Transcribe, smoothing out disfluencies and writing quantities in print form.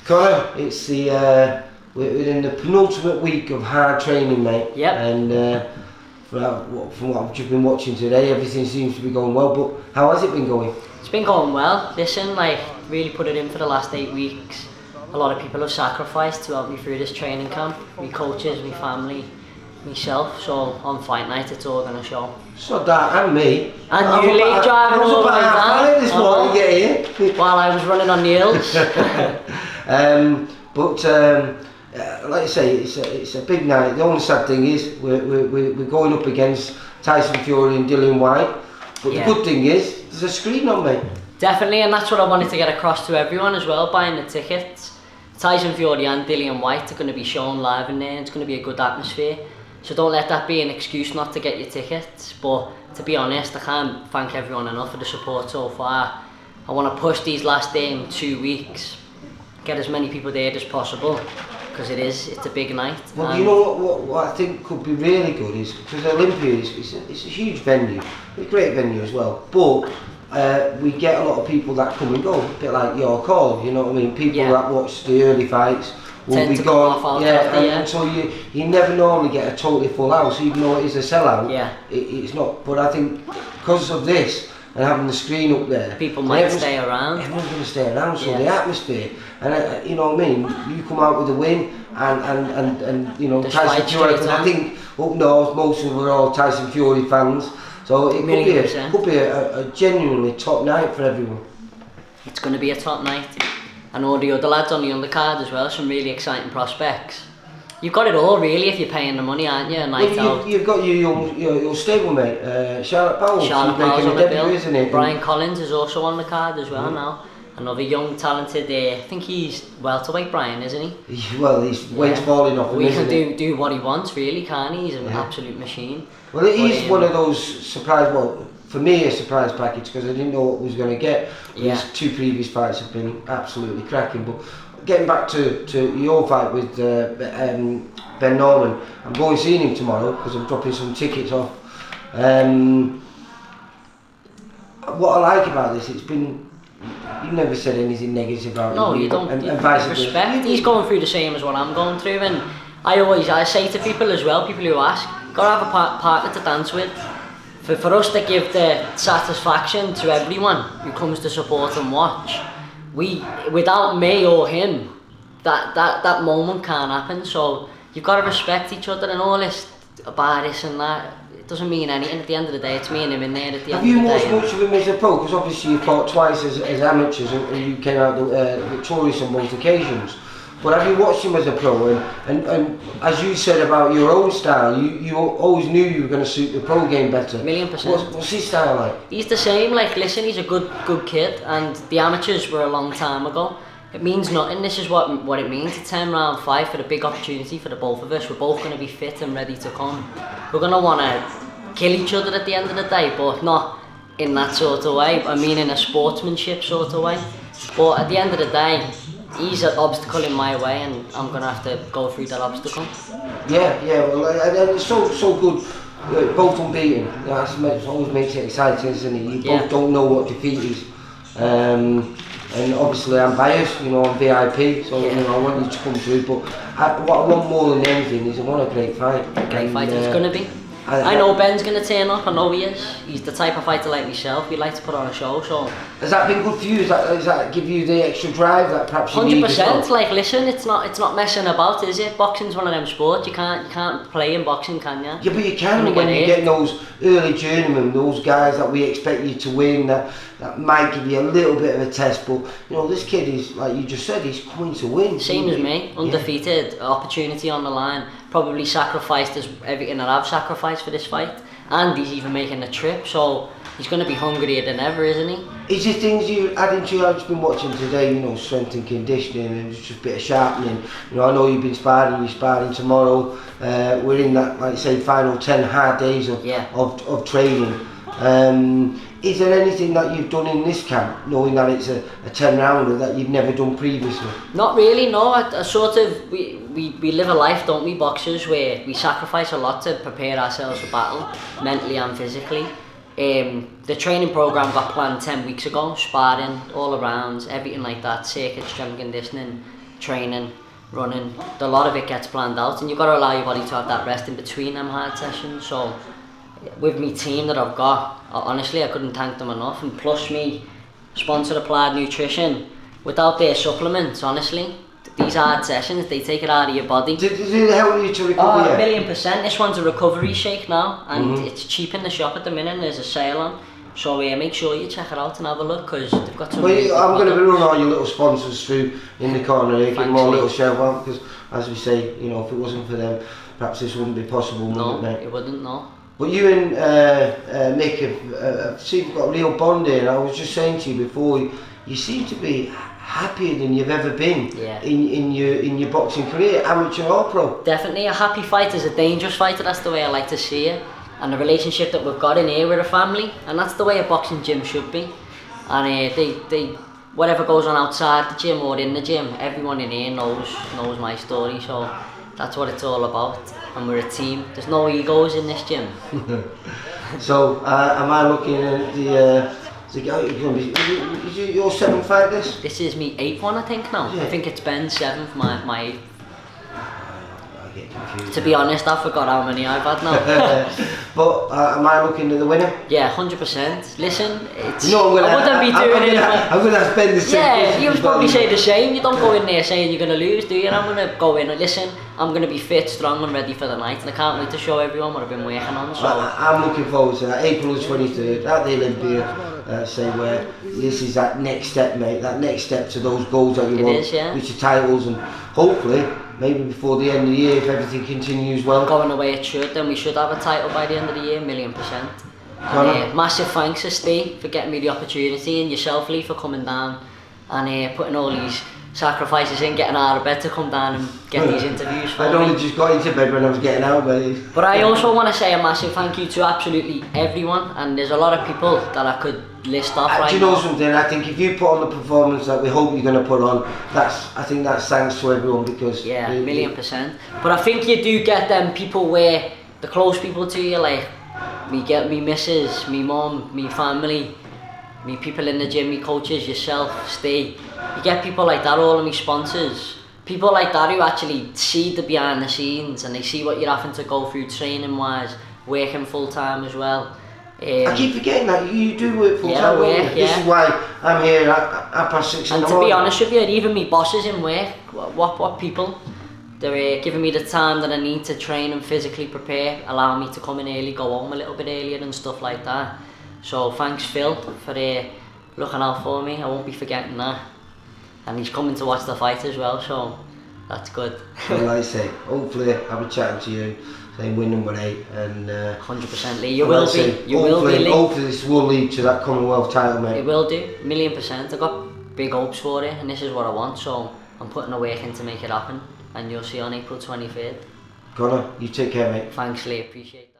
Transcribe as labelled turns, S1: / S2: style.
S1: Connor, it's the we're in the penultimate week of hard training, mate.
S2: Yep.
S1: And from what I've just been watching today, everything seems to be going well. But how has it been going?
S2: It's been going well. Listen, like, really put it in for the last 8 weeks. A lot of people have sacrificed to help me through this training camp. Me coaches, me family, myself. So on fight night, it's all gonna show.
S1: So that and me.
S2: And you late driving all the way down.
S1: This morning, get here.
S2: While I was running on nails.
S1: Like I say, it's a big night. The only sad thing is we're going up against Tyson Fury and Dillian Whyte. But the good thing is there's a screen on, mate.
S2: Definitely, and that's what I wanted to get across to everyone as well, buying the tickets. Tyson Fury and Dillian Whyte are going to be shown live in there. It's going to be a good atmosphere. So don't let that be an excuse not to get your tickets. But to be honest, I can't thank everyone enough for the support so far. I want to push these last 2 weeks, get as many people there as possible, because it's a big night.
S1: Well, you know what I think could be really good is, because Olympia is a huge venue, a great venue as well, but we get a lot of people that come and go, a bit like your call, you know what I mean? People that watch the early fights will be gone, and so you never normally get a totally full house, even though it is a sellout. It's not, but I think because of this and having the screen up there,
S2: people might stay around.
S1: Everyone's going to stay around, so the atmosphere, and you know what I mean, you come out with a win, and you know, Tyson Fury, because I think up north most of them are all Tyson Fury fans, so it could be a genuinely top night for everyone.
S2: It's going to be a top night. I know the other lads on the undercard as well, some really exciting prospects. You've got it all really if you're paying the money, aren't you? A night out.
S1: You've got your stablemate, Charlotte Powell.
S2: Charlotte Powell's on the bill.
S1: Isn't it?
S2: Brian Collins is also on the card as well now. Another young, talented, I think he's welterweight, Brian, isn't he?
S1: Well, his weight's falling off him,
S2: he can do what he wants really, can't he? He's an absolute machine.
S1: Well, he's one of those for me a surprise package, because I didn't know what was going to get. His 2 previous fights have been absolutely cracking, but getting back to your fight with Benn Norman, I'm going seeing him tomorrow because I'm dropping some tickets off. What I like about this, you've never said anything negative about him.
S2: No, you don't. And vice versa. Respect. He's going through the same as what I'm going through, and I say to people as well, people who ask, gotta have a partner to dance with. For us to give the satisfaction to everyone who comes to support and watch, without me or him, that moment can't happen. So you've got to respect each other, and all this about this and that, it doesn't mean anything. At the end of the day, it's me and him in there at the end of the day. Have you watched
S1: much of him as a pro? Because obviously you fought twice as amateurs, and you came out victorious on both occasions. But have you watched him as a pro? And as you said about your own style, you always knew you were going to suit the pro game better.
S2: 1,000,000%.
S1: What's his style like?
S2: He's the same. Like, listen, he's a good kid, and the amateurs were a long time ago. It means nothing. This is what it means. A 10-round fight for the big opportunity for the both of us. We're both going to be fit and ready to come. We're going to want to kill each other at the end of the day, but not in that sort of way. I mean, in a sportsmanship sort of way. But at the end of the day, he's an obstacle in my way, and I'm going to have to go through that obstacle.
S1: Yeah, well, and it's so good, both unbeaten. You know, it always makes it exciting, isn't it? You both don't know what defeat is. And obviously I'm biased, you know, I'm VIP, so you know, I want you to come through, but what I want more than anything is I want a great fight.
S2: A great fight it's going to be. I know Ben's going to turn up, I know he is. He's the type of fighter like myself, we like to put on a show, so...
S1: Has that been good for you? Does that give you the extra drive that perhaps you need?
S2: 100%, like listen, it's not messing about, is it? Boxing's one of them sports, you can't play in boxing, can you?
S1: Yeah, but you can when you get those early journeymen, those guys that we expect you to win, that might give you a little bit of a test, but you know, this kid is, like you just said, he's coming to win.
S2: Same as me, undefeated, opportunity on the line, probably sacrificed everything that I've sacrificed for this fight, and he's even making the trip, so he's going to be hungrier than ever, isn't he?
S1: Is there things you add into? I've just been watching today, you know, strength and conditioning, and it's just a bit of sharpening. You know, I know you've been you're sparring tomorrow. We're in that, like say, final 10 hard days of training. Is there anything that you've done in this camp, knowing that it's a 10-rounder, that you've never done previously?
S2: Not really, no. I sort of, we live a life, don't we, boxers, where we sacrifice a lot to prepare ourselves for battle, mentally and physically. The training program got planned 10 weeks ago, sparring, all around, everything like that, circuit, strength conditioning, training, running. A lot of it gets planned out, and you've got to allow your body to have that rest in between them hard sessions. So with me team that I've got, honestly I couldn't thank them enough, and plus me sponsor Applied Nutrition, without their supplements, honestly, these hard sessions, they take it out of your body.
S1: Did it help you to recover?
S2: Oh, 1,000,000%. This one's a recovery shake now, and it's cheap in the shop at the minute, and there's a sale on. So make sure you check it out and have a look, because they've got some.
S1: Well, I'm going to be running all your little sponsors through in the corner here, give them all a little shout out, because as we say, you know, if it wasn't for them, perhaps this wouldn't be possible.
S2: No,
S1: wouldn't it?
S2: It wouldn't, no.
S1: But you and Nick have seemed to have got a real bond here, and I was just saying to you before, you seem to be happier than you've ever been in your boxing career, amateur or pro.
S2: Definitely, a happy fighter is a dangerous fighter. That's the way I like to see it, and the relationship that we've got in here, we're a family, and that's the way a boxing gym should be. And they whatever goes on outside the gym or in the gym, everyone in here knows my story. So that's what it's all about, and we're a team. There's no egos in this gym.
S1: So am I looking at the? Is it your 7th fight this?
S2: This is me 8th one, I think now.
S1: Yeah.
S2: I think it's Ben's 7th, my 8th.
S1: I get confused.
S2: To be honest, I forgot how many I've had now.
S1: But am I looking at the winner?
S2: Yeah, 100%. Listen, it's,
S1: No,
S2: I wouldn't be doing it if
S1: I'm going to ask Ben the same.
S2: yeah, you would probably say the same. You don't go in there saying you're going to lose, do you? And I'm going to go in and listen, I'm going to be fit, strong and ready for the night, and I can't wait to show everyone what I've been working on. So
S1: I'm looking forward to that. April the 23rd at the Olympia, say where this is that next step, mate, that next step to those goals that you want,
S2: is, yeah.
S1: which are titles, and hopefully maybe before the end of the year, if everything continues well.
S2: going the way it should, then we should have a title by the end of the year, 1,000,000%. And massive thanks to Steve for getting me the opportunity, and yourself, Lee, for coming down and putting all these sacrifices in, getting out of bed to come down and get these interviews for
S1: I'd
S2: me.
S1: only just got into bed when I was getting out,
S2: But I also want to say a massive thank you to absolutely everyone, and there's a lot of people that I could list off right now.
S1: Do you know something? I think if you put on the performance that we hope you're going to put on, I think that's thanks to everyone, because
S2: yeah, 1,000,000%. But I think you do get them people where the close people to you, like me missus, me mum, me family, me people in the gym, me coaches, yourself, Steve. You get people like that, all of me sponsors. People like that who actually see the behind the scenes, and they see what you're having to go through training wise, working full time as well.
S1: I keep forgetting that you do work full time. This is why I'm here at 6:30 in the morning.
S2: And to be honest with you, even me bosses in work, what people, they're giving me the time that I need to train and physically prepare, allow me to come in early, go home a little bit earlier and stuff like that. So thanks Phil for looking out for me. I won't be forgetting that. And he's coming to watch the fight as well, so that's good.
S1: Well, like I say, hopefully I'll be chatting to you, saying win number 8, and
S2: 100% Lee, you will be Lee.
S1: Hopefully this will lead to that Commonwealth title, mate.
S2: It will do, 1,000,000%. I've got big hopes for it, and this is what I want, so I'm putting the work in to make it happen, and you'll see on April 23rd.
S1: Connor, you take care, mate.
S2: Thanks Lee, appreciate it.